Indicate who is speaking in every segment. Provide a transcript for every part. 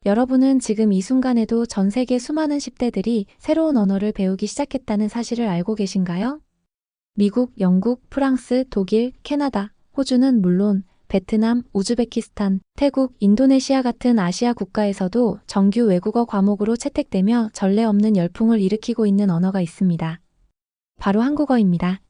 Speaker 1: 여러분은 지금 이 순간에도 전 세계 수많은 10대들이 새로운 언어를 배우기 시작했다는 사실을 알고 계신가요? 미국, 영국, 프랑스, 독일, 캐나다, 호주는 물론 베트남, 우즈베키스탄, 태국, 인도네시아 같은 아시아 국가에서도 정규 외국어 과목으로 채택되며 전례 없는 열풍을 일으키고 있는 언어가 있습니다. 바로 한국어입니다.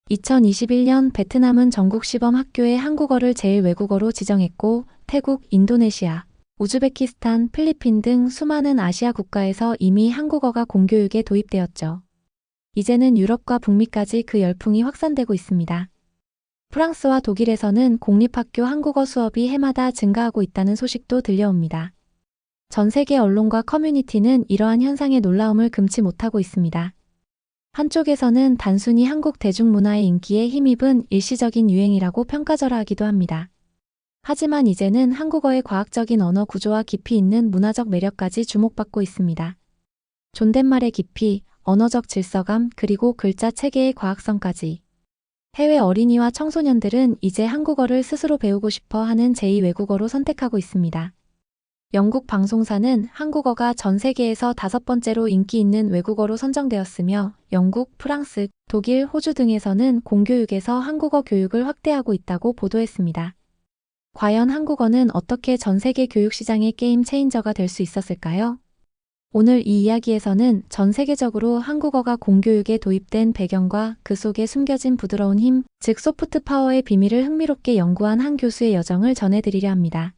Speaker 1: 2021년 베트남은 전국 시범 학교에 한국어를 제1외국어로 지정했고, 태국, 인도네시아, 우즈베키스탄, 필리핀 등 수많은 아시아 국가에서 이미 한국어가 공교육에 도입되었죠. 이제는 유럽과 북미까지 그 열풍이 확산되고 있습니다. 프랑스와 독일에서는 공립학교 한국어 수업이 해마다 증가하고 있다는 소식도 들려옵니다. 전 세계 언론과 커뮤니티는 이러한 현상의 놀라움을 금치 못하고 있습니다. 한쪽에서는 단순히 한국 대중문화의 인기에 힘입은 일시적인 유행이라고 평가절하하기도 합니다. 하지만 이제는 한국어의 과학적인 언어 구조와 깊이 있는 문화적 매력까지 주목받고 있습니다. 존댓말의 깊이, 언어적 질서감, 그리고 글자 체계의 과학성까지. 해외 어린이와 청소년들은 이제 한국어를 스스로 배우고 싶어 하는 제2외국어로 선택하고 있습니다. 영국 방송사는 한국어가 전 세계에서 5번째로 인기 있는 외국어로 선정되었으며, 영국, 프랑스, 독일, 호주 등에서는 공교육에서 한국어 교육을 확대하고 있다고 보도했습니다. 과연 한국어는 어떻게 전 세계 교육 시장의 게임 체인저가 될 수 있었을까요? 오늘 이 이야기에서는 전 세계적으로 한국어가 공교육에 도입된 배경과 그 속에 숨겨진 부드러운 힘, 즉 소프트 파워의 비밀을 흥미롭게 연구한 한 교수의 여정을 전해드리려 합니다.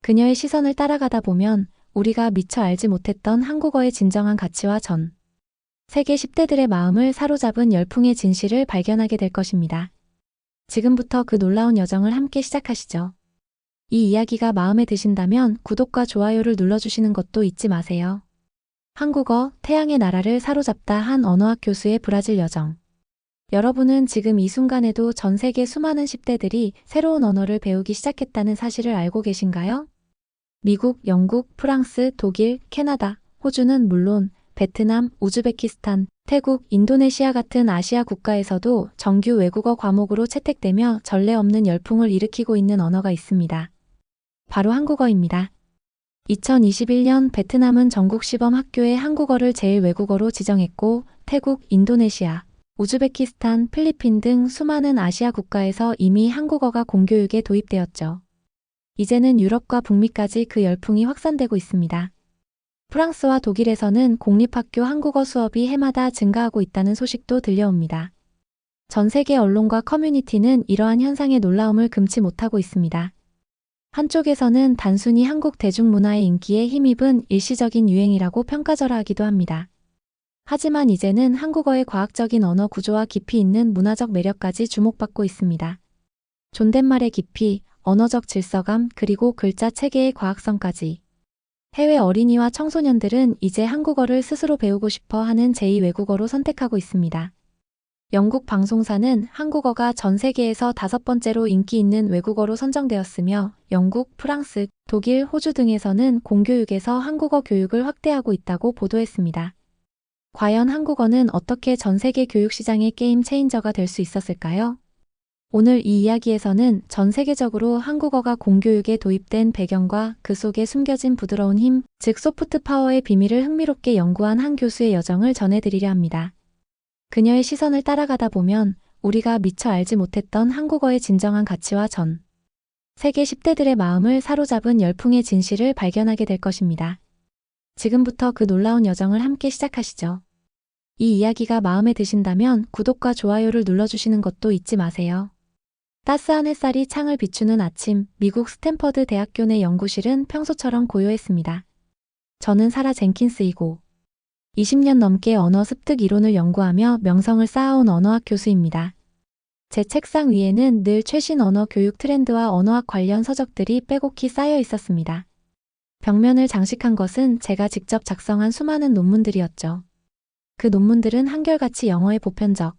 Speaker 1: 그녀의 시선을 따라가다 보면 우리가 미처 알지 못했던 한국어의 진정한 가치와 전 세계 10대들의 마음을 사로잡은 열풍의 진실을 발견하게 될 것입니다. 지금부터 그 놀라운 여정을 함께 시작하시죠. 이 이야기가 마음에 드신다면 구독과 좋아요를 눌러주시는 것도 잊지 마세요. 한국어, 태양의 나라를 사로잡다 한 언어학 교수의 브라질 여정. 여러분은 지금 이 순간에도 전 세계 수많은 10대들이 새로운 언어를 배우기 시작했다는 사실을 알고 계신가요? 미국, 영국, 프랑스, 독일, 캐나다, 호주는 물론 베트남, 우즈베키스탄, 태국, 인도네시아 같은 아시아 국가에서도 정규 외국어 과목으로 채택되며 전례 없는 열풍을 일으키고 있는 언어가 있습니다. 바로 한국어입니다. 2021년 베트남은 전국 시범 학교에 한국어를 제1외국어로 지정했고, 태국, 인도네시아, 우즈베키스탄, 필리핀 등 수많은 아시아 국가에서 이미 한국어가 공교육에 도입되었죠. 이제는 유럽과 북미까지 그 열풍이 확산되고 있습니다. 프랑스와 독일에서는 공립학교 한국어 수업이 해마다 증가하고 있다는 소식도 들려옵니다. 전 세계 언론과 커뮤니티는 이러한 현상의 놀라움을 금치 못하고 있습니다. 한쪽에서는 단순히 한국 대중문화의 인기에 힘입은 일시적인 유행이라고 평가절하하기도 합니다. 하지만 이제는 한국어의 과학적인 언어 구조와 깊이 있는 문화적 매력까지 주목받고 있습니다. 존댓말의 깊이, 언어적 질서감, 그리고 글자 체계의 과학성까지. 해외 어린이와 청소년들은 이제 한국어를 스스로 배우고 싶어 하는 제2외국어로 선택하고 있습니다. 영국 방송사는 한국어가 전 세계에서 5번째로 인기 있는 외국어로 선정되었으며, 영국, 프랑스, 독일, 호주 등에서는 공교육에서 한국어 교육을 확대하고 있다고 보도했습니다. 과연 한국어는 어떻게 전 세계 교육 시장의 게임 체인저가 될 수 있었을까요? 오늘 이 이야기에서는 전 세계적으로 한국어가 공교육에 도입된 배경과 그 속에 숨겨진 부드러운 힘, 즉 소프트 파워의 비밀을 흥미롭게 연구한 한 교수의 여정을 전해드리려 합니다. 그녀의 시선을 따라가다 보면 우리가 미처 알지 못했던 한국어의 진정한 가치와 전 세계 10대들의 마음을 사로잡은 열풍의 진실을 발견하게 될 것입니다. 지금부터 그 놀라운 여정을 함께 시작하시죠. 이 이야기가 마음에 드신다면 구독과 좋아요를 눌러주시는 것도 잊지 마세요. 따스한 햇살이 창을 비추는 아침, 미국 스탠퍼드 대학교 내 연구실은 평소처럼 고요했습니다. 저는 사라 젠킨스이고 20년 넘게 언어 습득 이론을 연구하며 명성을 쌓아온 언어학 교수입니다. 제 책상 위에는 늘 최신 언어 교육 트렌드와 언어학 관련 서적들이 빼곡히 쌓여 있었습니다. 벽면을 장식한 것은 제가 직접 작성한 수많은 논문들이었죠. 그 논문들은 한결같이 영어의 보편적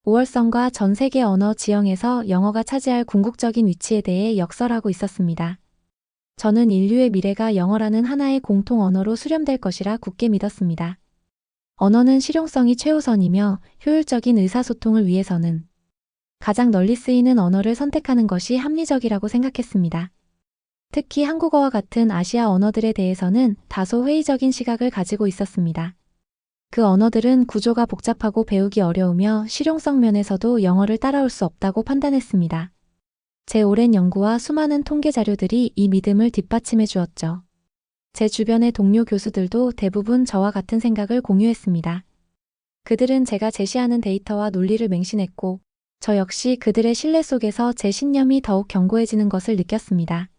Speaker 1: 우월성과 전 세계 언어 지형에서 영어가 차지할 궁극적인 위치에 대해 역설하고 있었습니다. 저는 인류의 미래가 영어라는 하나의 공통 언어로 수렴될 것이라 굳게 믿었습니다. 언어는 실용성이 최우선이며 효율적인 의사소통을 위해서는 가장 널리 쓰이는 언어를 선택하는 것이 합리적이라고 생각했습니다. 특히 한국어와 같은 아시아 언어들에 대해서는 다소 회의적인 시각을 가지고 있었습니다. 그 언어들은 구조가 복잡하고 배우기 어려우며 실용성 면에서도 영어를 따라올 수 없다고 판단했습니다. 제 오랜 연구와 수많은 통계 자료들이 이 믿음을 뒷받침해 주었죠. 제 주변의 동료 교수들도 대부분 저와 같은 생각을 공유했습니다. 그들은 제가 제시하는 데이터와 논리를 맹신했고, 저 역시 그들의 신뢰 속에서 제 신념이 더욱 견고해지는 것을 느꼈습니다.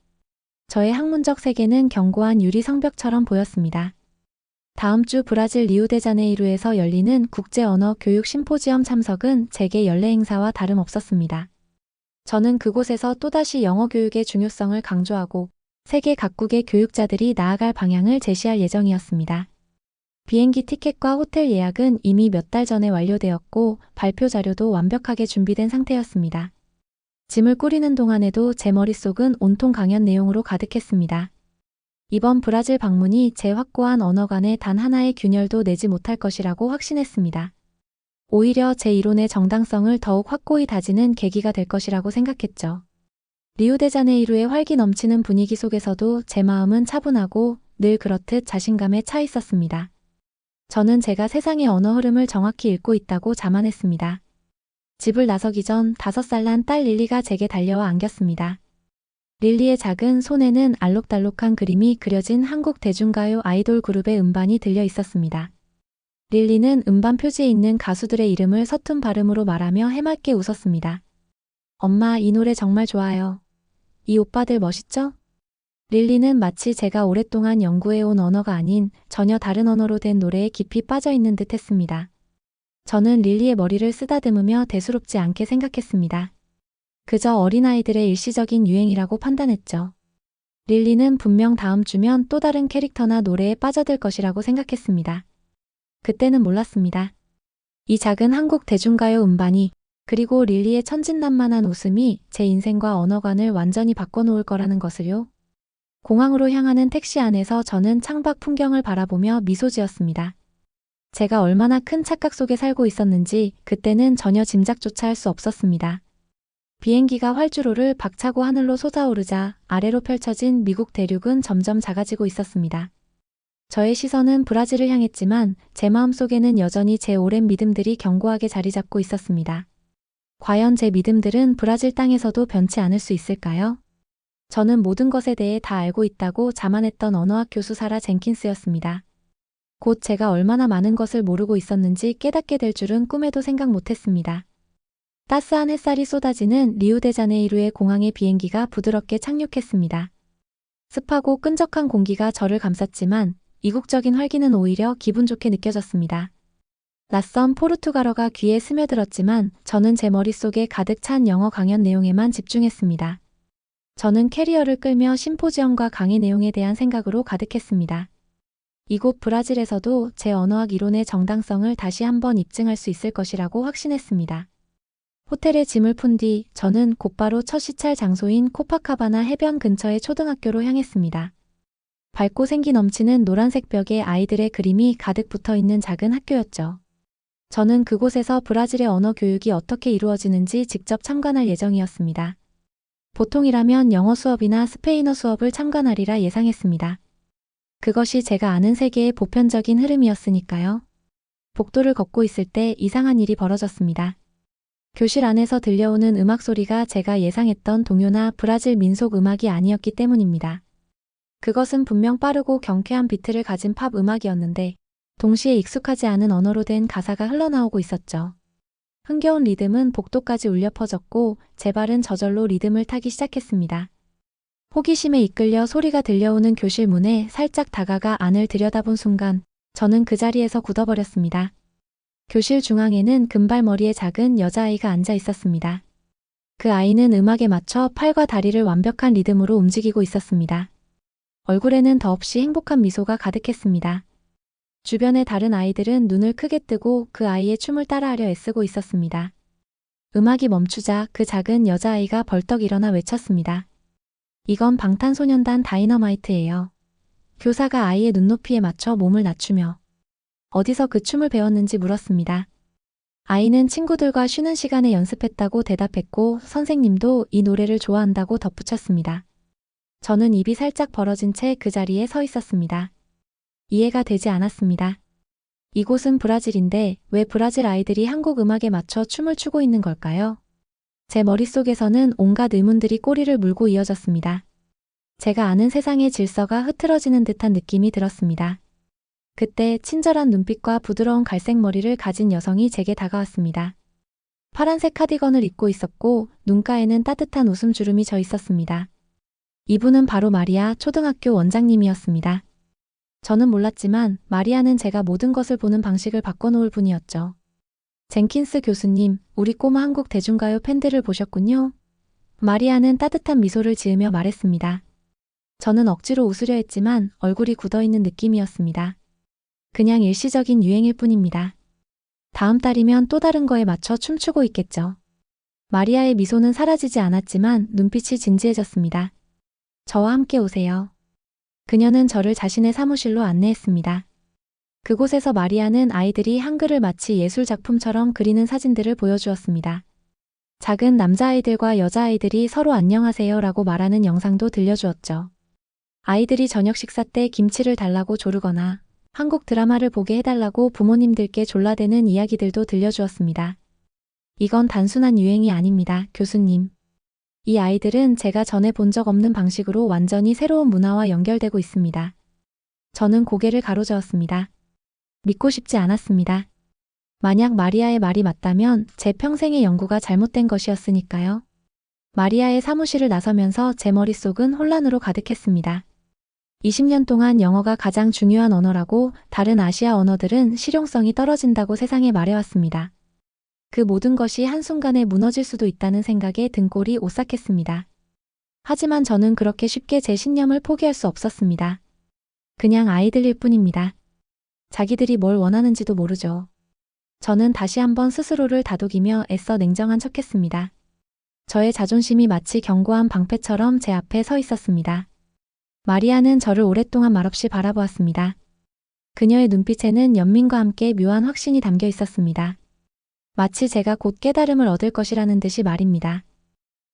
Speaker 1: 저의 학문적 세계는 견고한 유리 성벽처럼 보였습니다. 다음 주 브라질 리우데자네이루에서 열리는 국제 언어 교육 심포지엄 참석은 제게 연례 행사와 다름없었습니다. 저는 그곳에서 또다시 영어 교육의 중요성을 강조하고 세계 각국의 교육자들이 나아갈 방향을 제시할 예정이었습니다. 비행기 티켓과 호텔 예약은 이미 몇 달 전에 완료되었고 발표 자료도 완벽하게 준비된 상태였습니다. 짐을 꾸리는 동안에도 제 머릿속은 온통 강연 내용으로 가득했습니다. 이번 브라질 방문이 제 확고한 언어관에 단 하나의 균열도 내지 못할 것이라고 확신했습니다. 오히려 제 이론의 정당성을 더욱 확고히 다지는 계기가 될 것이라고 생각했죠. 리우데자네이루의 활기 넘치는 분위기 속에서도 제 마음은 차분하고 늘 그렇듯 자신감에 차 있었습니다. 저는 제가 세상의 언어 흐름을 정확히 읽고 있다고 자만했습니다. 집을 나서기 전 5살 난 딸 릴리가 제게 달려와 안겼습니다. 릴리의 작은 손에는 알록달록한 그림이 그려진 한국 대중가요 아이돌 그룹의 음반이 들려 있었습니다. 릴리는 음반 표지에 있는 가수들의 이름을 서툰 발음으로 말하며 해맑게 웃었습니다. 엄마, 이 노래 정말 좋아요. 이 오빠들 멋있죠? 릴리는 마치 제가 오랫동안 연구해온 언어가 아닌 전혀 다른 언어로 된 노래에 깊이 빠져있는 듯 했습니다. 저는 릴리의 머리를 쓰다듬으며 대수롭지 않게 생각했습니다. 그저 어린아이들의 일시적인 유행이라고 판단했죠. 릴리는 분명 다음 주면 또 다른 캐릭터나 노래에 빠져들 것이라고 생각했습니다. 그때는 몰랐습니다. 이 작은 한국 대중가요 음반이 그리고 릴리의 천진난만한 웃음이 제 인생과 언어관을 완전히 바꿔놓을 거라는 것을요. 공항으로 향하는 택시 안에서 저는 창밖 풍경을 바라보며 미소 지었습니다. 제가 얼마나 큰 착각 속에 살고 있었는지 그때는 전혀 짐작조차 할 수 없었습니다. 비행기가 활주로를 박차고 하늘로 솟아오르자 아래로 펼쳐진 미국 대륙은 점점 작아지고 있었습니다. 저의 시선은 브라질을 향했지만 제 마음속에는 여전히 제 오랜 믿음들이 견고하게 자리 잡고 있었습니다. 과연 제 믿음들은 브라질 땅에서도 변치 않을 수 있을까요? 저는 모든 것에 대해 다 알고 있다고 자만했던 언어학 교수 사라 젠킨스였습니다. 곧 제가 얼마나 많은 것을 모르고 있었는지 깨닫게 될 줄은 꿈에도 생각 못했습니다. 따스한 햇살이 쏟아지는 리우데자네이루의 공항에 비행기가 부드럽게 착륙했습니다. 습하고 끈적한 공기가 저를 감쌌지만 이국적인 활기는 오히려 기분 좋게 느껴졌습니다. 낯선 포르투갈어가 귀에 스며들었지만 저는 제 머릿속에 가득 찬 영어 강연 내용에만 집중했습니다. 저는 캐리어를 끌며 심포지엄과 강의 내용에 대한 생각으로 가득했습니다. 이곳 브라질에서도 제 언어학 이론의 정당성을 다시 한번 입증할 수 있을 것이라고 확신했습니다. 호텔에 짐을 푼 뒤 저는 곧바로 첫 시찰 장소인 코파카바나 해변 근처의 초등학교로 향했습니다. 밝고 생기 넘치는 노란색 벽에 아이들의 그림이 가득 붙어있는 작은 학교였죠. 저는 그곳에서 브라질의 언어 교육이 어떻게 이루어지는지 직접 참관할 예정이었습니다. 보통이라면 영어 수업이나 스페인어 수업을 참관하리라 예상했습니다. 그것이 제가 아는 세계의 보편적인 흐름이었으니까요. 복도를 걷고 있을 때 이상한 일이 벌어졌습니다. 교실 안에서 들려오는 음악 소리가 제가 예상했던 동요나 브라질 민속 음악이 아니었기 때문입니다. 그것은 분명 빠르고 경쾌한 비트를 가진 팝 음악이었는데 동시에 익숙하지 않은 언어로 된 가사가 흘러나오고 있었죠. 흥겨운 리듬은 복도까지 울려 퍼졌고 제 발은 저절로 리듬을 타기 시작했습니다. 호기심에 이끌려 소리가 들려오는 교실 문에 살짝 다가가 안을 들여다본 순간 저는 그 자리에서 굳어버렸습니다. 교실 중앙에는 금발머리의 작은 여자아이가 앉아 있었습니다. 그 아이는 음악에 맞춰 팔과 다리를 완벽한 리듬으로 움직이고 있었습니다. 얼굴에는 더없이 행복한 미소가 가득했습니다. 주변의 다른 아이들은 눈을 크게 뜨고 그 아이의 춤을 따라하려 애쓰고 있었습니다. 음악이 멈추자 그 작은 여자아이가 벌떡 일어나 외쳤습니다. 이건 방탄소년단 다이너마이트예요. 교사가 아이의 눈높이에 맞춰 몸을 낮추며 어디서 그 춤을 배웠는지 물었습니다. 아이는 친구들과 쉬는 시간에 연습했다고 대답했고 선생님도 이 노래를 좋아한다고 덧붙였습니다. 저는 입이 살짝 벌어진 채 그 자리에 서 있었습니다. 이해가 되지 않았습니다. 이곳은 브라질인데 왜 브라질 아이들이 한국 음악에 맞춰 춤을 추고 있는 걸까요? 제 머릿속에서는 온갖 의문들이 꼬리를 물고 이어졌습니다. 제가 아는 세상의 질서가 흐트러지는 듯한 느낌이 들었습니다. 그때 친절한 눈빛과 부드러운 갈색 머리를 가진 여성이 제게 다가왔습니다. 파란색 카디건을 입고 있었고 눈가에는 따뜻한 웃음주름이 져 있었습니다. 이분은 바로 마리아 초등학교 원장님이었습니다. 저는 몰랐지만 마리아는 제가 모든 것을 보는 방식을 바꿔놓을 분이었죠. 젠킨스 교수님, 우리 꼬마 한국 대중가요 팬들을 보셨군요. 마리아는 따뜻한 미소를 지으며 말했습니다. 저는 억지로 웃으려 했지만 얼굴이 굳어있는 느낌이었습니다. 그냥 일시적인 유행일 뿐입니다. 다음 달이면 또 다른 거에 맞춰 춤추고 있겠죠. 마리아의 미소는 사라지지 않았지만 눈빛이 진지해졌습니다. 저와 함께 오세요. 그녀는 저를 자신의 사무실로 안내했습니다. 그곳에서 마리아는 아이들이 한글을 마치 예술 작품처럼 그리는 사진들을 보여주었습니다. 작은 남자아이들과 여자아이들이 서로 안녕하세요라고 말하는 영상도 들려주었죠. 아이들이 저녁 식사 때 김치를 달라고 조르거나 한국 드라마를 보게 해달라고 부모님들께 졸라대는 이야기들도 들려주었습니다. 이건 단순한 유행이 아닙니다, 교수님. 이 아이들은 제가 전에 본 적 없는 방식으로 완전히 새로운 문화와 연결되고 있습니다. 저는 고개를 가로저었습니다. 믿고 싶지 않았습니다. 만약 마리아의 말이 맞다면 제 평생의 연구가 잘못된 것이었으니까요. 마리아의 사무실을 나서면서 제 머릿속은 혼란으로 가득했습니다. 20년 동안 영어가 가장 중요한 언어라고 다른 아시아 언어들은 실용성이 떨어진다고 세상에 말해왔습니다. 그 모든 것이 한순간에 무너질 수도 있다는 생각에 등골이 오싹했습니다. 하지만 저는 그렇게 쉽게 제 신념을 포기할 수 없었습니다. 그냥 아이들일 뿐입니다. 자기들이 뭘 원하는지도 모르죠. 저는 다시 한번 스스로를 다독이며 애써 냉정한 척했습니다. 저의 자존심이 마치 견고한 방패처럼 제 앞에 서 있었습니다. 마리아는 저를 오랫동안 말없이 바라보았습니다. 그녀의 눈빛에는 연민과 함께 묘한 확신이 담겨 있었습니다. 마치 제가 곧 깨달음을 얻을 것이라는 듯이 말입니다.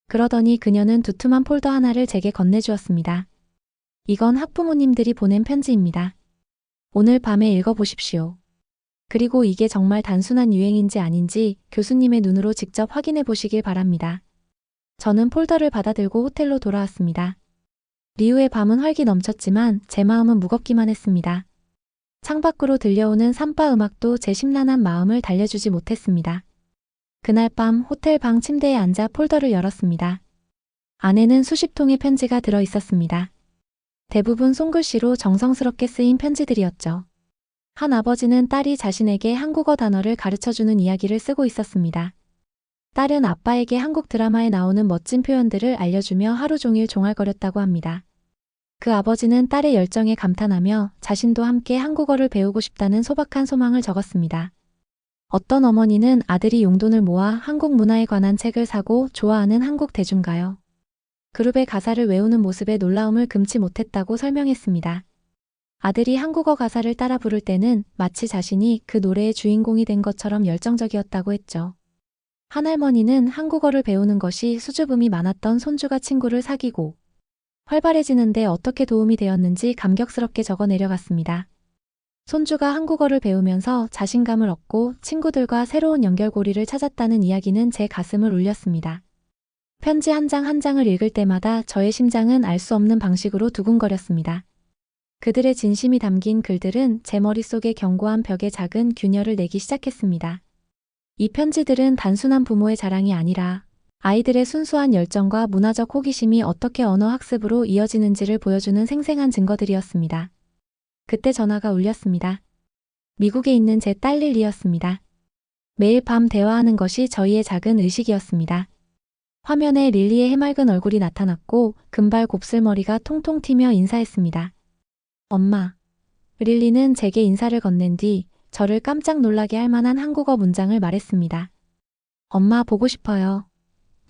Speaker 1: 그러더니 그녀는 두툼한 폴더 하나를 제게 건네주었습니다. 이건 학부모님들이 보낸 편지입니다. 오늘 밤에 읽어보십시오. 그리고 이게 정말 단순한 유행인지 아닌지 교수님의 눈으로 직접 확인해 보시길 바랍니다. 저는 폴더를 받아들고 호텔로 돌아왔습니다. 리우의 밤은 활기 넘쳤지만 제 마음은 무겁기만 했습니다. 창밖으로 들려오는 삼바 음악도 제 심란한 마음을 달래주지 못했습니다. 그날 밤 호텔 방 침대에 앉아 폴더를 열었습니다. 안에는 수십 통의 편지가 들어 있었습니다. 대부분 손글씨로 정성스럽게 쓰인 편지들이었죠. 한 아버지는 딸이 자신에게 한국어 단어를 가르쳐주는 이야기를 쓰고 있었습니다. 딸은 아빠에게 한국 드라마에 나오는 멋진 표현들을 알려주며 하루 종일 종알거렸다고 합니다. 그 아버지는 딸의 열정에 감탄하며 자신도 함께 한국어를 배우고 싶다는 소박한 소망을 적었습니다. 어떤 어머니는 아들이 용돈을 모아 한국 문화에 관한 책을 사고 좋아하는 한국 대중가요 그룹의 가사를 외우는 모습에 놀라움을 금치 못했다고 설명했습니다. 아들이 한국어 가사를 따라 부를 때는 마치 자신이 그 노래의 주인공이 된 것처럼 열정적이었다고 했죠. 한 할머니는 한국어를 배우는 것이 수줍음이 많았던 손주가 친구를 사귀고 활발해지는데 어떻게 도움이 되었는지 감격스럽게 적어 내려갔습니다. 손주가 한국어를 배우면서 자신감을 얻고 친구들과 새로운 연결고리를 찾았다는 이야기는 제 가슴을 울렸습니다. 편지 한 장 한 장을 읽을 때마다 저의 심장은 알 수 없는 방식으로 두근거렸습니다. 그들의 진심이 담긴 글들은 제 머릿속의 견고한 벽에 작은 균열을 내기 시작했습니다. 이 편지들은 단순한 부모의 자랑이 아니라 아이들의 순수한 열정과 문화적 호기심이 어떻게 언어 학습으로 이어지는지를 보여주는 생생한 증거들이었습니다. 그때 전화가 울렸습니다. 미국에 있는 제 딸 릴리였습니다. 매일 밤 대화하는 것이 저희의 작은 의식이었습니다. 화면에 릴리의 해맑은 얼굴이 나타났고 금발 곱슬머리가 통통 튀며 인사했습니다. 엄마. 릴리는 제게 인사를 건넨 뒤 저를 깜짝 놀라게 할 만한 한국어 문장을 말했습니다. 엄마 보고 싶어요.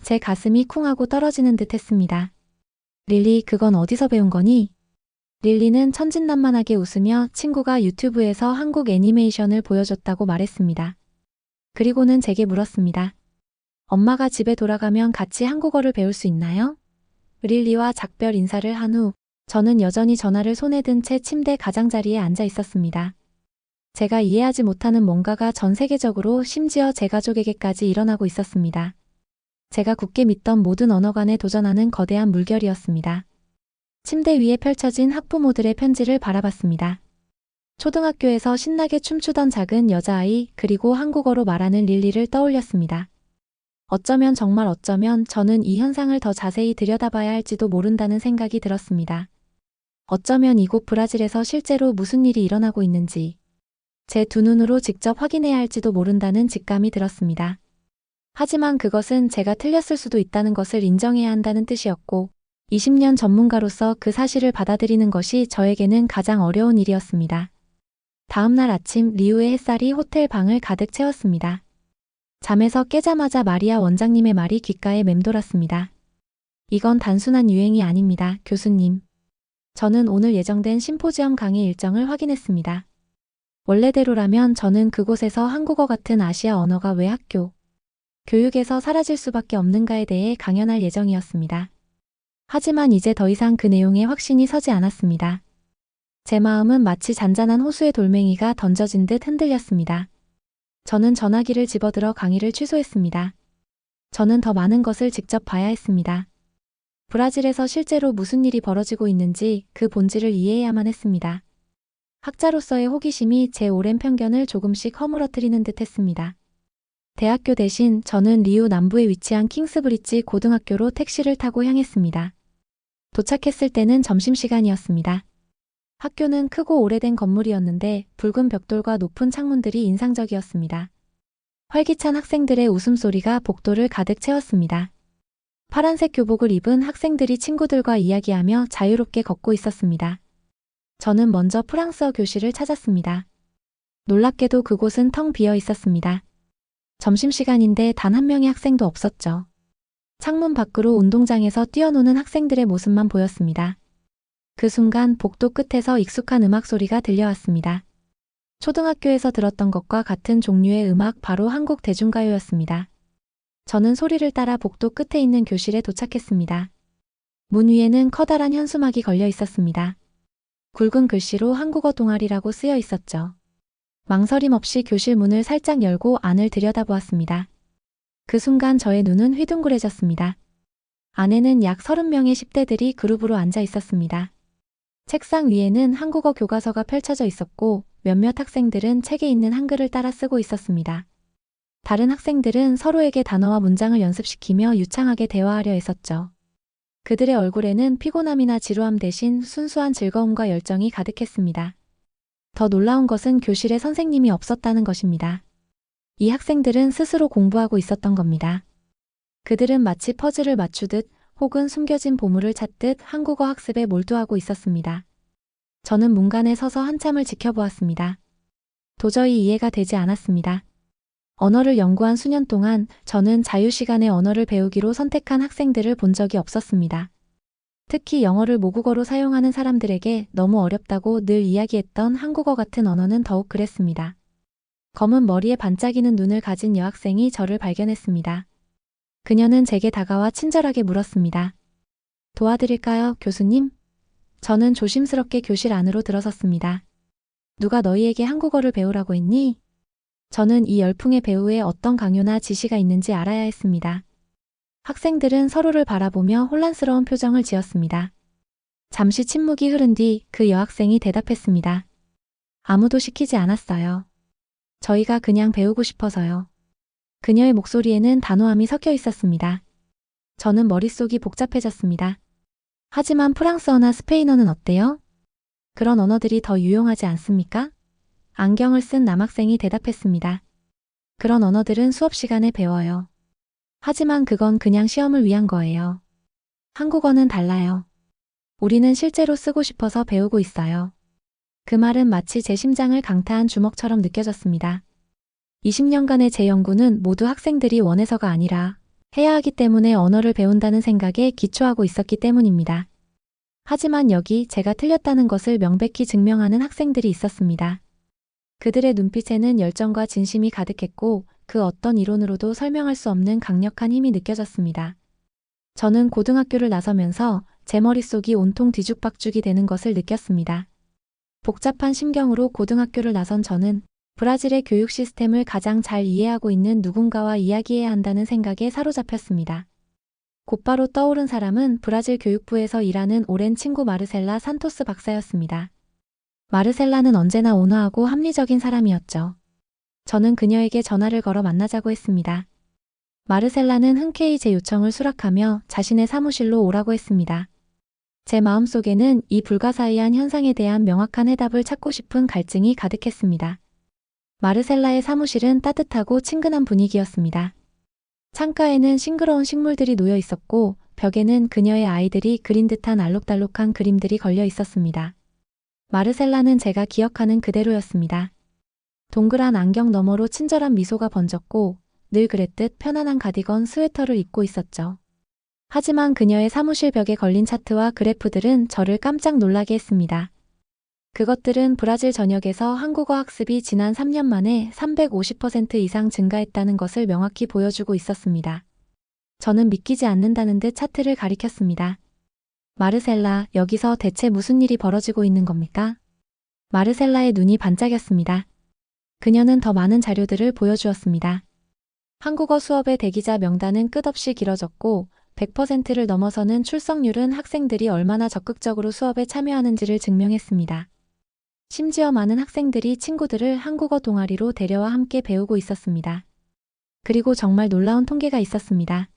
Speaker 1: 제 가슴이 쿵하고 떨어지는 듯 했습니다. 릴리, 그건 어디서 배운 거니? 릴리는 천진난만하게 웃으며 친구가 유튜브에서 한국 애니메이션을 보여줬다고 말했습니다. 그리고는 제게 물었습니다. 엄마가 집에 돌아가면 같이 한국어를 배울 수 있나요? 릴리와 작별 인사를 한 후 저는 여전히 전화를 손에 든 채 침대 가장자리에 앉아 있었습니다. 제가 이해하지 못하는 뭔가가 전 세계적으로 심지어 제 가족에게까지 일어나고 있었습니다. 제가 굳게 믿던 모든 언어관에 도전하는 거대한 물결이었습니다. 침대 위에 펼쳐진 학부모들의 편지를 바라봤습니다. 초등학교에서 신나게 춤추던 작은 여자아이, 그리고 한국어로 말하는 릴리를 떠올렸습니다. 어쩌면 정말 어쩌면 저는 이 현상을 더 자세히 들여다봐야 할지도 모른다는 생각이 들었습니다. 어쩌면 이곳 브라질에서 실제로 무슨 일이 일어나고 있는지 제 두 눈으로 직접 확인해야 할지도 모른다는 직감이 들었습니다. 하지만 그것은 제가 틀렸을 수도 있다는 것을 인정해야 한다는 뜻이었고 20년 전문가로서 그 사실을 받아들이는 것이 저에게는 가장 어려운 일이었습니다. 다음 날 아침 리우의 햇살이 호텔 방을 가득 채웠습니다. 잠에서 깨자마자 마리아 원장님의 말이 귓가에 맴돌았습니다. 이건 단순한 유행이 아닙니다, 교수님. 저는 오늘 예정된 심포지엄 강의 일정을 확인했습니다. 원래대로라면 저는 그곳에서 한국어 같은 아시아 언어가 왜 학교, 교육에서 사라질 수밖에 없는가에 대해 강연할 예정이었습니다. 하지만 이제 더 이상 그 내용에 확신이 서지 않았습니다. 제 마음은 마치 잔잔한 호수의 돌멩이가 던져진 듯 흔들렸습니다. 저는 전화기를 집어들어 강의를 취소했습니다. 저는 더 많은 것을 직접 봐야 했습니다. 브라질에서 실제로 무슨 일이 벌어지고 있는지 그 본질을 이해해야만 했습니다. 학자로서의 호기심이 제 오랜 편견을 조금씩 허물어뜨리는 듯 했습니다. 대학교 대신 저는 리우 남부에 위치한 킹스브리지 고등학교로 택시를 타고 향했습니다. 도착했을 때는 점심시간이었습니다. 학교는 크고 오래된 건물이었는데 붉은 벽돌과 높은 창문들이 인상적이었습니다. 활기찬 학생들의 웃음소리가 복도를 가득 채웠습니다. 파란색 교복을 입은 학생들이 친구들과 이야기하며 자유롭게 걷고 있었습니다. 저는 먼저 프랑스어 교실을 찾았습니다. 놀랍게도 그곳은 텅 비어 있었습니다. 점심시간인데 단 한 명의 학생도 없었죠. 창문 밖으로 운동장에서 뛰어노는 학생들의 모습만 보였습니다. 그 순간 복도 끝에서 익숙한 음악 소리가 들려왔습니다. 초등학교에서 들었던 것과 같은 종류의 음악, 바로 한국 대중가요였습니다. 저는 소리를 따라 복도 끝에 있는 교실에 도착했습니다. 문 위에는 커다란 현수막이 걸려 있었습니다. 굵은 글씨로 한국어 동아리라고 쓰여 있었죠. 망설임 없이 교실 문을 살짝 열고 안을 들여다보았습니다. 그 순간 저의 눈은 휘둥그레졌습니다. 안에는 약 30명의 10대들이 그룹으로 앉아 있었습니다. 책상 위에는 한국어 교과서가 펼쳐져 있었고 몇몇 학생들은 책에 있는 한글을 따라 쓰고 있었습니다. 다른 학생들은 서로에게 단어와 문장을 연습시키며 유창하게 대화하려 했었죠. 그들의 얼굴에는 피곤함이나 지루함 대신 순수한 즐거움과 열정이 가득했습니다. 더 놀라운 것은 교실에 선생님이 없었다는 것입니다. 이 학생들은 스스로 공부하고 있었던 겁니다. 그들은 마치 퍼즐을 맞추듯 혹은 숨겨진 보물을 찾듯 한국어 학습에 몰두하고 있었습니다. 저는 문간에 서서 한참을 지켜보았습니다. 도저히 이해가 되지 않았습니다. 언어를 연구한 수년 동안 저는 자유시간에 언어를 배우기로 선택한 학생들을 본 적이 없었습니다. 특히 영어를 모국어로 사용하는 사람들에게 너무 어렵다고 늘 이야기했던 한국어 같은 언어는 더욱 그랬습니다. 검은 머리에 반짝이는 눈을 가진 여학생이 저를 발견했습니다. 그녀는 제게 다가와 친절하게 물었습니다. 도와드릴까요, 교수님? 저는 조심스럽게 교실 안으로 들어섰습니다. 누가 너희에게 한국어를 배우라고 했니? 저는 이 열풍의 배후에 어떤 강요나 지시가 있는지 알아야 했습니다. 학생들은 서로를 바라보며 혼란스러운 표정을 지었습니다. 잠시 침묵이 흐른 뒤 그 여학생이 대답했습니다. 아무도 시키지 않았어요. 저희가 그냥 배우고 싶어서요. 그녀의 목소리에는 단호함이 섞여 있었습니다. 저는 머릿속이 복잡해졌습니다. 하지만 프랑스어나 스페인어는 어때요? 그런 언어들이 더 유용하지 않습니까? 안경을 쓴 남학생이 대답했습니다. 그런 언어들은 수업 시간에 배워요. 하지만 그건 그냥 시험을 위한 거예요. 한국어는 달라요. 우리는 실제로 쓰고 싶어서 배우고 있어요. 그 말은 마치 제 심장을 강타한 주먹처럼 느껴졌습니다. 20년간의 제 연구는 모두 학생들이 원해서가 아니라 해야 하기 때문에 언어를 배운다는 생각에 기초하고 있었기 때문입니다. 하지만 여기 제가 틀렸다는 것을 명백히 증명하는 학생들이 있었습니다. 그들의 눈빛에는 열정과 진심이 가득했고 그 어떤 이론으로도 설명할 수 없는 강력한 힘이 느껴졌습니다. 저는 고등학교를 나서면서 제 머릿속이 온통 뒤죽박죽이 되는 것을 느꼈습니다. 복잡한 심경으로 고등학교를 나선 저는 브라질의 교육 시스템을 가장 잘 이해하고 있는 누군가와 이야기해야 한다는 생각에 사로잡혔습니다. 곧바로 떠오른 사람은 브라질 교육부에서 일하는 오랜 친구 마르셀라 산토스 박사였습니다. 마르셀라는 언제나 온화하고 합리적인 사람이었죠. 저는 그녀에게 전화를 걸어 만나자고 했습니다. 마르셀라는 흔쾌히 제 요청을 수락하며 자신의 사무실로 오라고 했습니다. 제 마음속에는 이 불가사의한 현상에 대한 명확한 해답을 찾고 싶은 갈증이 가득했습니다. 마르셀라의 사무실은 따뜻하고 친근한 분위기였습니다. 창가에는 싱그러운 식물들이 놓여 있었고 벽에는 그녀의 아이들이 그린 듯한 알록달록한 그림들이 걸려 있었습니다. 마르셀라는 제가 기억하는 그대로였습니다. 동그란 안경 너머로 친절한 미소가 번졌고 늘 그랬듯 편안한 가디건 스웨터를 입고 있었죠. 하지만 그녀의 사무실 벽에 걸린 차트와 그래프들은 저를 깜짝 놀라게 했습니다. 그것들은 브라질 전역에서 한국어 학습이 지난 3년 만에 350% 이상 증가했다는 것을 명확히 보여주고 있었습니다. 저는 믿기지 않는다는 듯 차트를 가리켰습니다. 마르셀라, 여기서 대체 무슨 일이 벌어지고 있는 겁니까? 마르셀라의 눈이 반짝였습니다. 그녀는 더 많은 자료들을 보여주었습니다. 한국어 수업의 대기자 명단은 끝없이 길어졌고 100%를 넘어서는 출석률은 학생들이 얼마나 적극적으로 수업에 참여하는지를 증명했습니다. 심지어 많은 학생들이 친구들을 한국어 동아리로 데려와 함께 배우고 있었습니다. 그리고 정말 놀라운 통계가 있었습니다.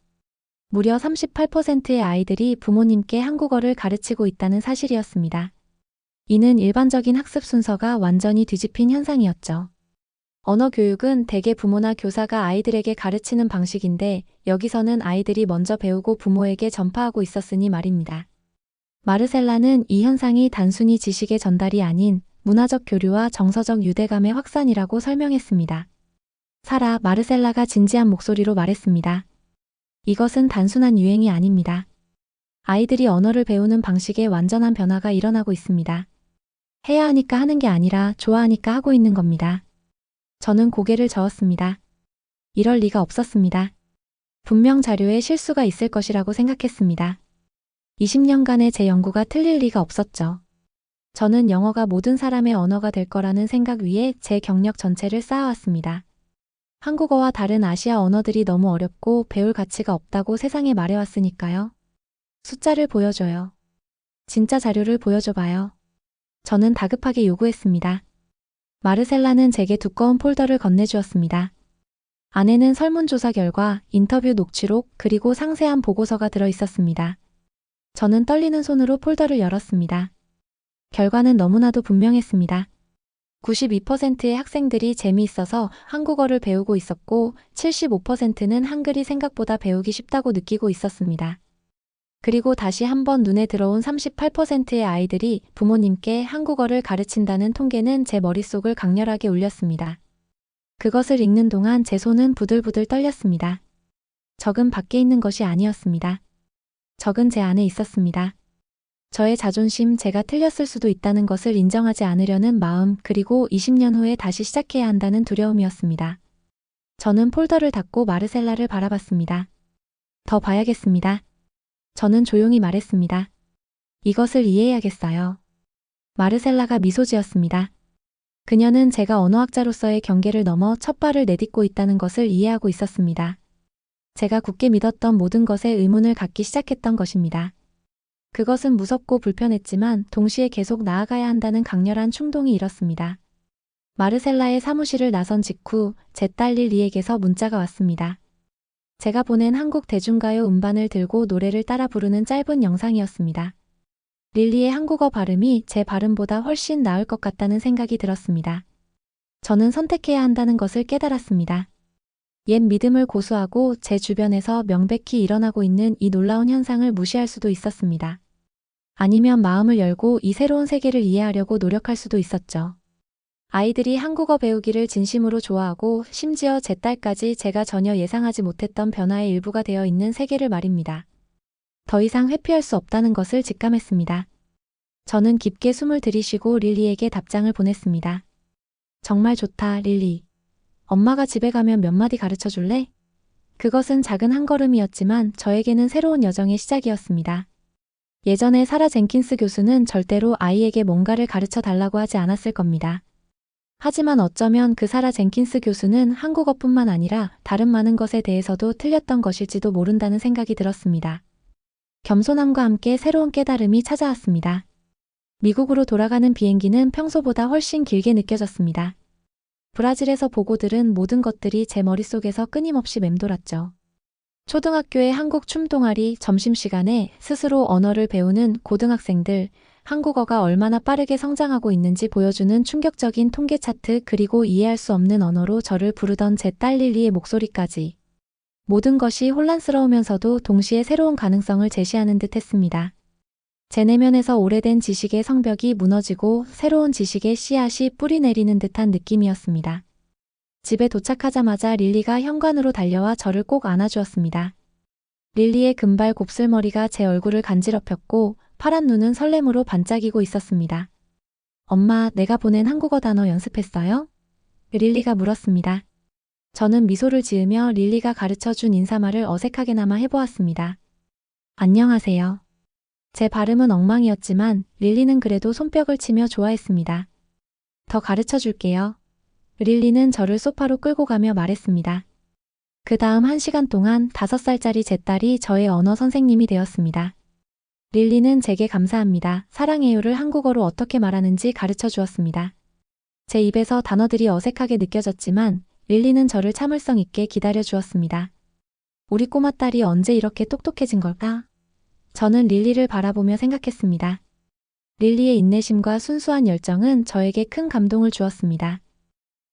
Speaker 1: 무려 38%의 아이들이 부모님께 한국어를 가르치고 있다는 사실이었습니다. 이는 일반적인 학습 순서가 완전히 뒤집힌 현상이었죠. 언어 교육은 대개 부모나 교사가 아이들에게 가르치는 방식인데 여기서는 아이들이 먼저 배우고 부모에게 전파하고 있었으니 말입니다. 마르셀라는 이 현상이 단순히 지식의 전달이 아닌 문화적 교류와 정서적 유대감의 확산이라고 설명했습니다. 마르셀라가 진지한 목소리로 말했습니다. 이것은 단순한 유행이 아닙니다. 아이들이 언어를 배우는 방식에 완전한 변화가 일어나고 있습니다. 해야 하니까 하는 게 아니라 좋아하니까 하고 있는 겁니다. 저는 고개를 저었습니다. 이럴 리가 없었습니다. 분명 자료에 실수가 있을 것이라고 생각했습니다. 20년간의 제 연구가 틀릴 리가 없었죠. 저는 영어가 모든 사람의 언어가 될 거라는 생각 위에 제 경력 전체를 쌓아왔습니다. 한국어와 다른 아시아 언어들이 너무 어렵고 배울 가치가 없다고 세상에 말해왔으니까요. 숫자를 보여줘요. 진짜 자료를 보여줘봐요. 저는 다급하게 요구했습니다. 마르셀라는 제게 두꺼운 폴더를 건네주었습니다. 안에는 설문조사 결과, 인터뷰 녹취록, 그리고 상세한 보고서가 들어있었습니다. 저는 떨리는 손으로 폴더를 열었습니다. 결과는 너무나도 분명했습니다. 92%의 학생들이 재미있어서 한국어를 배우고 있었고 75%는 한글이 생각보다 배우기 쉽다고 느끼고 있었습니다. 그리고 다시 한번 눈에 들어온 38%의 아이들이 부모님께 한국어를 가르친다는 통계는 제 머릿속을 강렬하게 울렸습니다. 그것을 읽는 동안 제 손은 부들부들 떨렸습니다. 적은 밖에 있는 것이 아니었습니다. 적은 제 안에 있었습니다. 저의 자존심, 제가 틀렸을 수도 있다는 것을 인정하지 않으려는 마음, 그리고 20년 후에 다시 시작해야 한다는 두려움이었습니다. 저는 폴더를 닫고 마르셀라를 바라봤습니다. 더 봐야겠습니다. 저는 조용히 말했습니다. 이것을 이해해야겠어요. 마르셀라가 미소 지었습니다. 그녀는 제가 언어학자로서의 경계를 넘어 첫 발을 내딛고 있다는 것을 이해하고 있었습니다. 제가 굳게 믿었던 모든 것에 의문을 갖기 시작했던 것입니다. 그것은 무섭고 불편했지만 동시에 계속 나아가야 한다는 강렬한 충동이 일었습니다. 마르셀라의 사무실을 나선 직후 제 딸 릴리에게서 문자가 왔습니다. 제가 보낸 한국 대중가요 음반을 들고 노래를 따라 부르는 짧은 영상이었습니다. 릴리의 한국어 발음이 제 발음보다 훨씬 나을 것 같다는 생각이 들었습니다. 저는 선택해야 한다는 것을 깨달았습니다. 옛 믿음을 고수하고 제 주변에서 명백히 일어나고 있는 이 놀라운 현상을 무시할 수도 있었습니다. 아니면 마음을 열고 이 새로운 세계를 이해하려고 노력할 수도 있었죠. 아이들이 한국어 배우기를 진심으로 좋아하고 심지어 제 딸까지 제가 전혀 예상하지 못했던 변화의 일부가 되어 있는 세계를 말입니다. 더 이상 회피할 수 없다는 것을 직감했습니다. 저는 깊게 숨을 들이쉬고 릴리에게 답장을 보냈습니다. 정말 좋다, 릴리. 엄마가 집에 가면 몇 마디 가르쳐 줄래? 그것은 작은 한 걸음이었지만 저에게는 새로운 여정의 시작이었습니다. 예전에 사라 젠킨스 교수는 절대로 아이에게 뭔가를 가르쳐 달라고 하지 않았을 겁니다. 하지만 어쩌면 그 사라 젠킨스 교수는 한국어뿐만 아니라 다른 많은 것에 대해서도 틀렸던 것일지도 모른다는 생각이 들었습니다. 겸손함과 함께 새로운 깨달음이 찾아왔습니다. 미국으로 돌아가는 비행기는 평소보다 훨씬 길게 느껴졌습니다. 브라질에서 보고 들은 모든 것들이 제 머릿속에서 끊임없이 맴돌았죠. 초등학교의 한국 춤 동아리, 점심시간에 스스로 언어를 배우는 고등학생들, 한국어가 얼마나 빠르게 성장하고 있는지 보여주는 충격적인 통계 차트, 그리고 이해할 수 없는 언어로 저를 부르던 제 딸 릴리의 목소리까지. 모든 것이 혼란스러우면서도 동시에 새로운 가능성을 제시하는 듯 했습니다. 제 내면에서 오래된 지식의 성벽이 무너지고 새로운 지식의 씨앗이 뿌리 내리는 듯한 느낌이었습니다. 집에 도착하자마자 릴리가 현관으로 달려와 저를 꼭 안아주었습니다. 릴리의 금발 곱슬머리가 제 얼굴을 간지럽혔고 파란 눈은 설렘으로 반짝이고 있었습니다. 엄마, 내가 보낸 한국어 단어 연습했어요? 릴리가 물었습니다. 저는 미소를 지으며 릴리가 가르쳐준 인사말을 어색하게나마 해보았습니다. 안녕하세요. 제 발음은 엉망이었지만 릴리는 그래도 손뼉을 치며 좋아했습니다. 더 가르쳐줄게요. 릴리는 저를 소파로 끌고 가며 말했습니다. 그 다음 1시간 동안 5살짜리 제 딸이 저의 언어 선생님이 되었습니다. 릴리는 제게 감사합니다, 사랑해요를 한국어로 어떻게 말하는지 가르쳐 주었습니다. 제 입에서 단어들이 어색하게 느껴졌지만 릴리는 저를 참을성 있게 기다려 주었습니다. 우리 꼬마 딸이 언제 이렇게 똑똑해진 걸까? 저는 릴리를 바라보며 생각했습니다. 릴리의 인내심과 순수한 열정은 저에게 큰 감동을 주었습니다.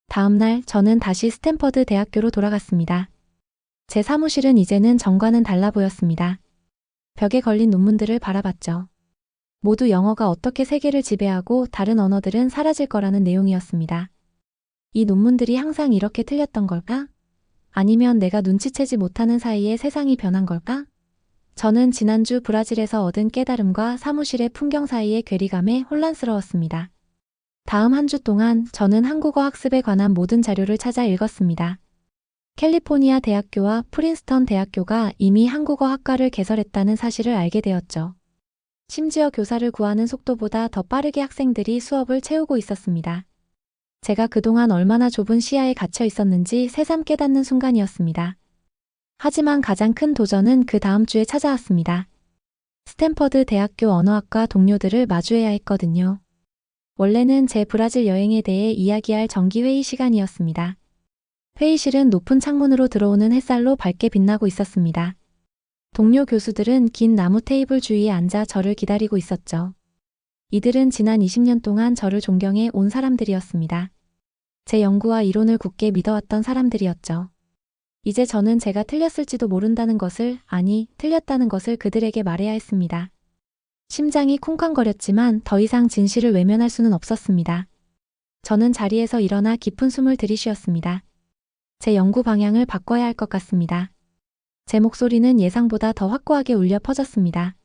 Speaker 1: 다음 날 저는 다시 스탠퍼드 대학교로 돌아갔습니다. 제 사무실은 이제는 전과는 달라 보였습니다. 벽에 걸린 논문들을 바라봤죠. 모두 영어가 어떻게 세계를 지배하고 다른 언어들은 사라질 거라는 내용이었습니다. 이 논문들이 항상 이렇게 틀렸던 걸까? 아니면 내가 눈치채지 못하는 사이에 세상이 변한 걸까? 저는 지난주 브라질에서 얻은 깨달음과 사무실의 풍경 사이의 괴리감에 혼란스러웠습니다. 다음 한 주 동안 저는 한국어 학습에 관한 모든 자료를 찾아 읽었습니다. 캘리포니아 대학교와 프린스턴 대학교가 이미 한국어 학과를 개설했다는 사실을 알게 되었죠. 심지어 교사를 구하는 속도보다 더 빠르게 학생들이 수업을 채우고 있었습니다. 제가 그동안 얼마나 좁은 시야에 갇혀 있었는지 새삼 깨닫는 순간이었습니다. 하지만 가장 큰 도전은 그 다음 주에 찾아왔습니다. 스탠퍼드 대학교 언어학과 동료들을 마주해야 했거든요. 원래는 제 브라질 여행에 대해 이야기할 정기회의 시간이었습니다. 회의실은 높은 창문으로 들어오는 햇살로 밝게 빛나고 있었습니다. 동료 교수들은 긴 나무 테이블 주위에 앉아 저를 기다리고 있었죠. 이들은 지난 20년 동안 저를 존경해 온 사람들이었습니다. 제 연구와 이론을 굳게 믿어왔던 사람들이었죠. 이제 저는 제가 틀렸을지도 모른다는 것을, 아니, 틀렸다는 것을 그들에게 말해야 했습니다. 심장이 쿵쾅거렸지만 더 이상 진실을 외면할 수는 없었습니다. 저는 자리에서 일어나 깊은 숨을 들이쉬었습니다. 제 연구 방향을 바꿔야 할 것 같습니다. 제 목소리는 예상보다 더 확고하게 울려 퍼졌습니다.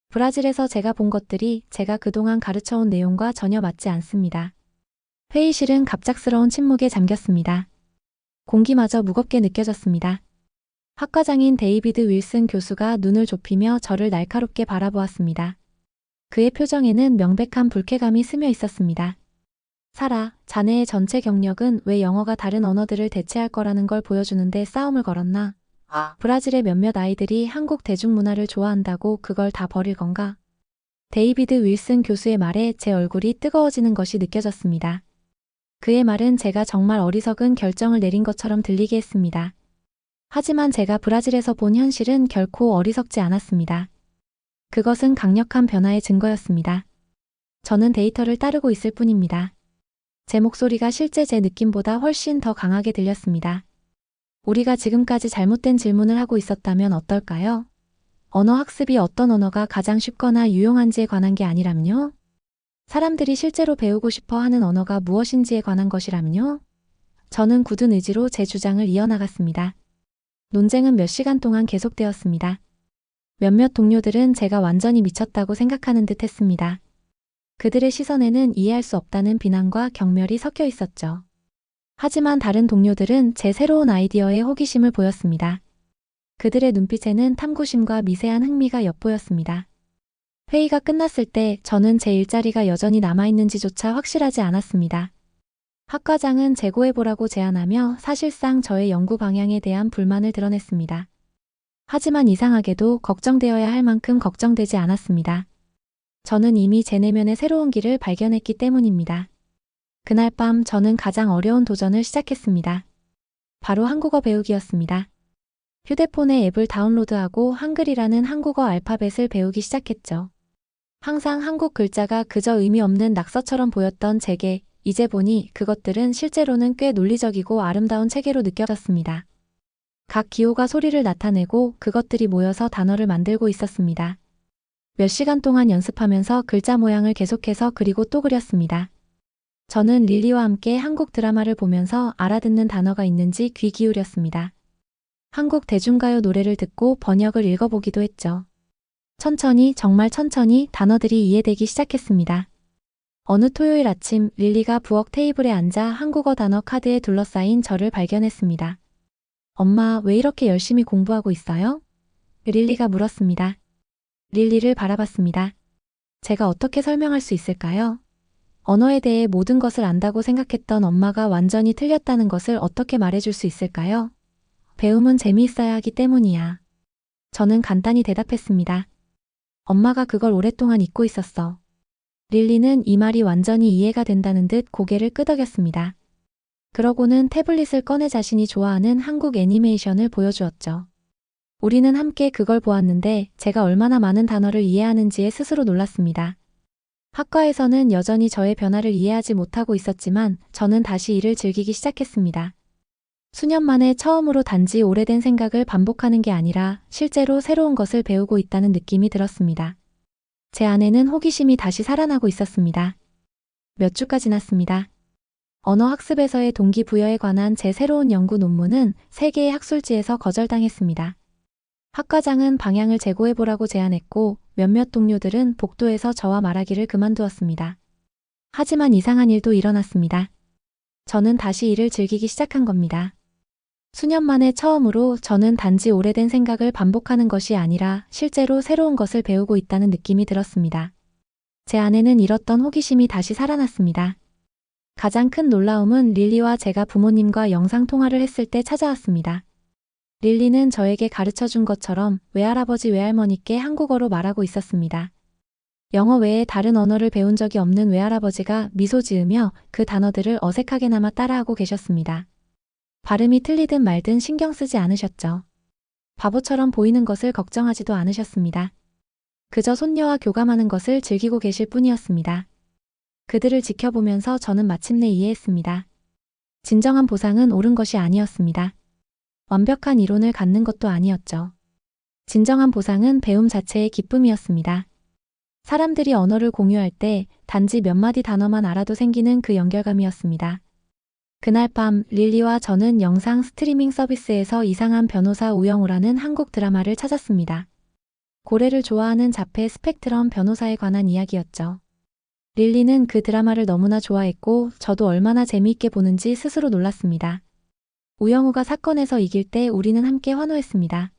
Speaker 1: 브라질에서 제가 본 것들이 제가 그동안 가르쳐온 내용과 전혀 맞지 않습니다. 회의실은 갑작스러운 침묵에 잠겼습니다. 공기마저 무겁게 느껴졌습니다. 학과장인 데이비드 윌슨 교수가 눈을 좁히며 저를 날카롭게 바라보았습니다. 그의 표정에는 명백한 불쾌감이 스며 있었습니다. 사라, 자네의 전체 경력은 왜 영어가 다른 언어들을 대체할 거라는 걸 보여주는데 싸움을 걸었나? 브라질의 몇몇 아이들이 한국 대중문화를 좋아한다고 그걸 다 버릴 건가? 데이비드 윌슨 교수의 말에 제 얼굴이 뜨거워지는 것이 느껴졌습니다. 그의 말은 제가 정말 어리석은 결정을 내린 것처럼 들리게 했습니다. 하지만 제가 브라질에서 본 현실은 결코 어리석지 않았습니다. 그것은 강력한 변화의 증거였습니다. 저는 데이터를 따르고 있을 뿐입니다. 제 목소리가 실제 제 느낌보다 훨씬 더 강하게 들렸습니다. 우리가 지금까지 잘못된 질문을 하고 있었다면 어떨까요? 언어 학습이 어떤 언어가 가장 쉽거나 유용한지에 관한 게 아니라면요? 사람들이 실제로 배우고 싶어 하는 언어가 무엇인지에 관한 것이라면요? 저는 굳은 의지로 제 주장을 이어나갔습니다. 논쟁은 몇 시간 동안 계속되었습니다. 몇몇 동료들은 제가 완전히 미쳤다고 생각하는 듯 했습니다. 그들의 시선에는 이해할 수 없다는 비난과 경멸이 섞여 있었죠. 하지만 다른 동료들은 제 새로운 아이디어에 호기심을 보였습니다. 그들의 눈빛에는 탐구심과 미세한 흥미가 엿보였습니다. 회의가 끝났을 때 저는 제 일자리가 여전히 남아있는지조차 확실하지 않았습니다. 학과장은 재고해보라고 제안하며 사실상 저의 연구 방향에 대한 불만을 드러냈습니다. 하지만 이상하게도 걱정되어야 할 만큼 걱정되지 않았습니다. 저는 이미 제 내면의 새로운 길을 발견했기 때문입니다. 그날 밤 저는 가장 어려운 도전을 시작했습니다. 바로 한국어 배우기였습니다. 휴대폰에 앱을 다운로드하고 한글이라는 한국어 알파벳을 배우기 시작했죠. 항상 한국 글자가 그저 의미 없는 낙서처럼 보였던 제게 이제 보니 그것들은 실제로는 꽤 논리적이고 아름다운 체계로 느껴졌습니다. 각 기호가 소리를 나타내고 그것들이 모여서 단어를 만들고 있었습니다. 몇 시간 동안 연습하면서 글자 모양을 계속해서 그리고 또 그렸습니다. 저는 릴리와 함께 한국 드라마를 보면서 알아듣는 단어가 있는지 귀 기울였습니다. 한국 대중가요 노래를 듣고 번역을 읽어보기도 했죠. 천천히, 정말 천천히 단어들이 이해되기 시작했습니다. 어느 토요일 아침 릴리가 부엌 테이블에 앉아 한국어 단어 카드에 둘러싸인 저를 발견했습니다. 엄마, 왜 이렇게 열심히 공부하고 있어요? 릴리가 물었습니다. 릴리를 바라봤습니다. 제가 어떻게 설명할 수 있을까요? 언어에 대해 모든 것을 안다고 생각했던 엄마가 완전히 틀렸다는 것을 어떻게 말해줄 수 있을까요? 배움은 재미있어야 하기 때문이야. 저는 간단히 대답했습니다. 엄마가 그걸 오랫동안 잊고 있었어. 릴리는 이 말이 완전히 이해가 된다는 듯 고개를 끄덕였습니다. 그러고는 태블릿을 꺼내 자신이 좋아하는 한국 애니메이션을 보여주었죠. 우리는 함께 그걸 보았는데 제가 얼마나 많은 단어를 이해하는지에 스스로 놀랐습니다. 학과에서는 여전히 저의 변화를 이해하지 못하고 있었지만 저는 다시 이를 즐기기 시작했습니다. 수년 만에 처음으로 단지 오래된 생각을 반복하는 게 아니라 실제로 새로운 것을 배우고 있다는 느낌이 들었습니다. 제 안에는 호기심이 다시 살아나고 있었습니다. 몇 주가 지났습니다. 언어학습에서의 동기부여에 관한 제 새로운 연구 논문은 세계의 학술지에서 거절당했습니다. 학과장은 방향을 재고해보라고 제안했고 몇몇 동료들은 복도에서 저와 말하기를 그만두었습니다. 하지만 이상한 일도 일어났습니다. 저는 다시 이를 즐기기 시작한 겁니다. 수년 만에 처음으로 저는 단지 오래된 생각을 반복하는 것이 아니라 실제로 새로운 것을 배우고 있다는 느낌이 들었습니다. 제 안에는 잃었던 호기심이 다시 살아났습니다. 가장 큰 놀라움은 릴리와 제가 부모님과 영상통화를 했을 때 찾아왔습니다. 릴리는 저에게 가르쳐준 것처럼 외할아버지 외할머니께 한국어로 말하고 있었습니다. 영어 외에 다른 언어를 배운 적이 없는 외할아버지가 미소 지으며 그 단어들을 어색하게나마 따라하고 계셨습니다. 발음이 틀리든 말든 신경 쓰지 않으셨죠. 바보처럼 보이는 것을 걱정하지도 않으셨습니다. 그저 손녀와 교감하는 것을 즐기고 계실 뿐이었습니다. 그들을 지켜보면서 저는 마침내 이해했습니다. 진정한 보상은 옳은 것이 아니었습니다. 완벽한 이론을 갖는 것도 아니었죠. 진정한 보상은 배움 자체의 기쁨이었습니다. 사람들이 언어를 공유할 때 단지 몇 마디 단어만 알아도 생기는 그 연결감이었습니다. 그날 밤 릴리와 저는 영상 스트리밍 서비스에서 이상한 변호사 우영우라는 한국 드라마를 찾았습니다. 고래를 좋아하는 자폐 스펙트럼 변호사에 관한 이야기였죠. 릴리는 그 드라마를 너무나 좋아했고 저도 얼마나 재미있게 보는지 스스로 놀랐습니다. 우영우가 사건에서 이길 때 우리는 함께 환호했습니다.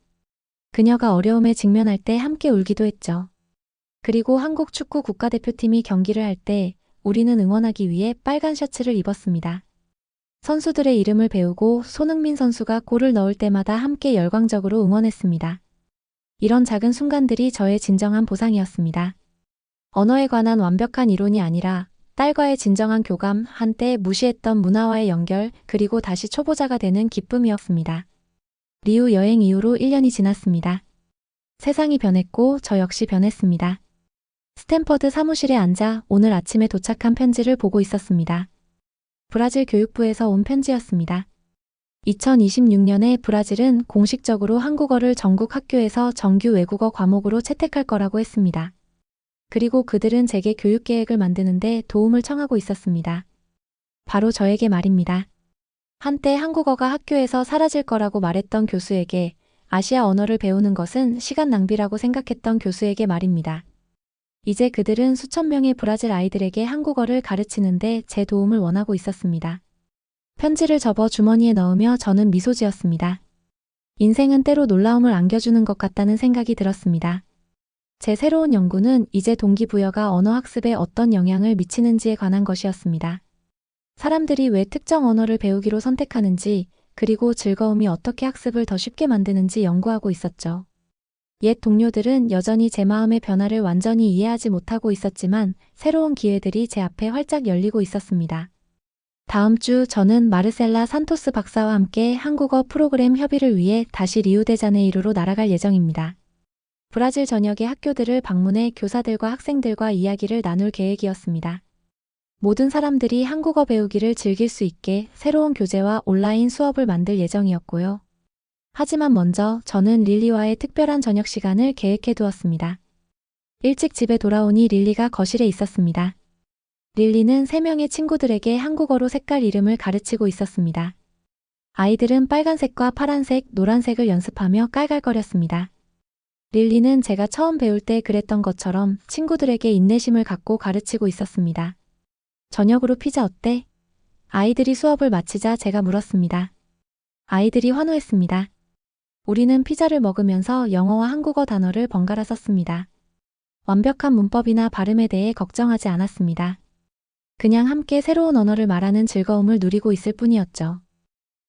Speaker 1: 그녀가 어려움에 직면할 때 함께 울기도 했죠. 그리고 한국 축구 국가대표팀이 경기를 할 때 우리는 응원하기 위해 빨간 셔츠를 입었습니다. 선수들의 이름을 배우고 손흥민 선수가 골을 넣을 때마다 함께 열광적으로 응원했습니다. 이런 작은 순간들이 저의 진정한 보상이었습니다. 언어에 관한 완벽한 이론이 아니라 딸과의 진정한 교감, 한때 무시했던 문화와의 연결, 그리고 다시 초보자가 되는 기쁨이었습니다. 리우 여행 이후로 1년이 지났습니다. 세상이 변했고 저 역시 변했습니다. 스탠퍼드 사무실에 앉아 오늘 아침에 도착한 편지를 보고 있었습니다. 브라질 교육부에서 온 편지였습니다. 2026년에 브라질은 공식적으로 한국어를 전국 학교에서 정규 외국어 과목으로 채택할 거라고 했습니다. 그리고 그들은 제게 교육 계획을 만드는데 도움을 청하고 있었습니다. 바로 저에게 말입니다. 한때 한국어가 학교에서 사라질 거라고 말했던 교수에게 아시아 언어를 배우는 것은 시간 낭비라고 생각했던 교수에게 말입니다. 이제 그들은 수천 명의 브라질 아이들에게 한국어를 가르치는데 제 도움을 원하고 있었습니다. 편지를 접어 주머니에 넣으며 저는 미소 지었습니다. 인생은 때로 놀라움을 안겨주는 것 같다는 생각이 들었습니다. 제 새로운 연구는 이제 동기부여가 언어 학습에 어떤 영향을 미치는지에 관한 것이었습니다. 사람들이 왜 특정 언어를 배우기로 선택하는지, 그리고 즐거움이 어떻게 학습을 더 쉽게 만드는지 연구하고 있었죠. 옛 동료들은 여전히 제 마음의 변화를 완전히 이해하지 못하고 있었지만 새로운 기회들이 제 앞에 활짝 열리고 있었습니다. 다음 주 저는 마르셀라 산토스 박사와 함께 한국어 프로그램 협의를 위해 다시 리우데자네이루로 날아갈 예정입니다. 브라질 전역의 학교들을 방문해 교사들과 학생들과 이야기를 나눌 계획이었습니다. 모든 사람들이 한국어 배우기를 즐길 수 있게 새로운 교재와 온라인 수업을 만들 예정이었고요. 하지만 먼저 저는 릴리와의 특별한 저녁 시간을 계획해 두었습니다. 일찍 집에 돌아오니 릴리가 거실에 있었습니다. 릴리는 3명의 친구들에게 한국어로 색깔 이름을 가르치고 있었습니다. 아이들은 빨간색과 파란색, 노란색을 연습하며 깔깔거렸습니다. 릴리는 제가 처음 배울 때 그랬던 것처럼 친구들에게 인내심을 갖고 가르치고 있었습니다. 저녁으로 피자 어때? 아이들이 수업을 마치자 제가 물었습니다. 아이들이 환호했습니다. 우리는 피자를 먹으면서 영어와 한국어 단어를 번갈아 썼습니다. 완벽한 문법이나 발음에 대해 걱정하지 않았습니다. 그냥 함께 새로운 언어를 말하는 즐거움을 누리고 있을 뿐이었죠.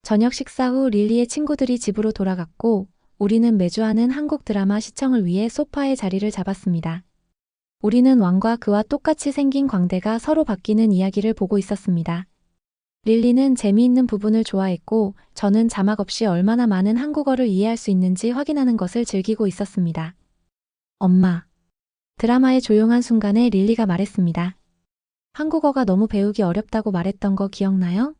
Speaker 1: 저녁 식사 후 릴리의 친구들이 집으로 돌아갔고 우리는 매주 하는 한국 드라마 시청을 위해 소파에 자리를 잡았습니다. 우리는 왕과 그와 똑같이 생긴 광대가 서로 바뀌는 이야기를 보고 있었습니다. 릴리는 재미있는 부분을 좋아했고 저는 자막 없이 얼마나 많은 한국어를 이해할 수 있는지 확인하는 것을 즐기고 있었습니다. 엄마. 드라마의 조용한 순간에 릴리가 말했습니다. 한국어가 너무 배우기 어렵다고 말했던 거 기억나요?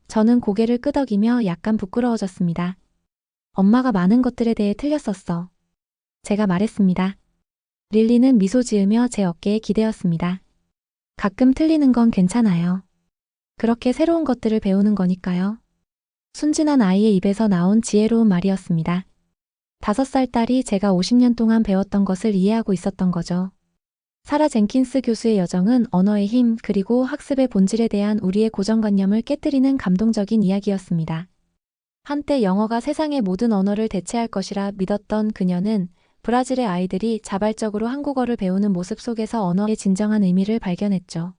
Speaker 1: 저는 고개를 끄덕이며 약간 부끄러워졌습니다. 엄마가 많은 것들에 대해 틀렸었어. 제가 말했습니다. 릴리는 미소 지으며 제 어깨에 기대었습니다. 가끔 틀리는 건 괜찮아요. 그렇게 새로운 것들을 배우는 거니까요. 순진한 아이의 입에서 나온 지혜로운 말이었습니다. 5살 딸이 제가 50년 동안 배웠던 것을 이해하고 있었던 거죠. 사라 젠킨스 교수의 여정은 언어의 힘 그리고 학습의 본질에 대한 우리의 고정관념을 깨뜨리는 감동적인 이야기였습니다. 한때 영어가 세상의 모든 언어를 대체할 것이라 믿었던 그녀는 브라질의 아이들이 자발적으로 한국어를 배우는 모습 속에서 언어의 진정한 의미를 발견했죠.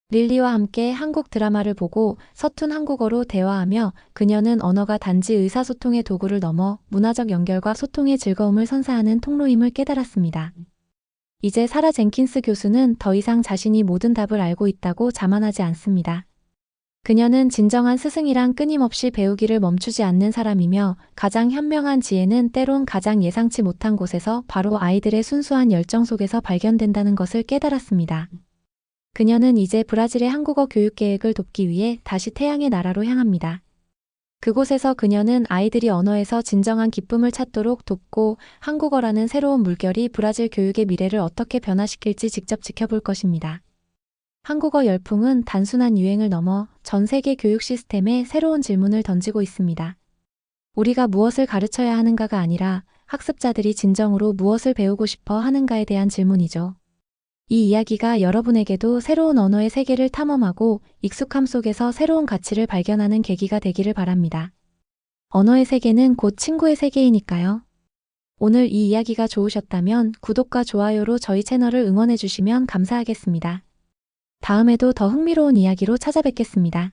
Speaker 1: 릴리와 함께 한국 드라마를 보고 서툰 한국어로 대화하며 그녀는 언어가 단지 의사소통의 도구를 넘어 문화적 연결과 소통의 즐거움을 선사하는 통로임을 깨달았습니다. 이제 사라 젠킨스 교수는 더 이상 자신이 모든 답을 알고 있다고 자만하지 않습니다. 그녀는 진정한 스승이란 끊임없이 배우기를 멈추지 않는 사람이며 가장 현명한 지혜는 때론 가장 예상치 못한 곳에서 바로 아이들의 순수한 열정 속에서 발견된다는 것을 깨달았습니다. 그녀는 이제 브라질의 한국어 교육 계획을 돕기 위해 다시 태양의 나라로 향합니다. 그곳에서 그녀는 아이들이 언어에서 진정한 기쁨을 찾도록 돕고 한국어라는 새로운 물결이 브라질 교육의 미래를 어떻게 변화시킬지 직접 지켜볼 것입니다. 한국어 열풍은 단순한 유행을 넘어 전 세계 교육 시스템에 새로운 질문을 던지고 있습니다. 우리가 무엇을 가르쳐야 하는가가 아니라 학습자들이 진정으로 무엇을 배우고 싶어 하는가에 대한 질문이죠. 이 이야기가 여러분에게도 새로운 언어의 세계를 탐험하고 익숙함 속에서 새로운 가치를 발견하는 계기가 되기를 바랍니다. 언어의 세계는 곧 친구의 세계이니까요. 오늘 이 이야기가 좋으셨다면 구독과 좋아요로 저희 채널을 응원해 주시면 감사하겠습니다. 다음에도 더 흥미로운 이야기로 찾아뵙겠습니다.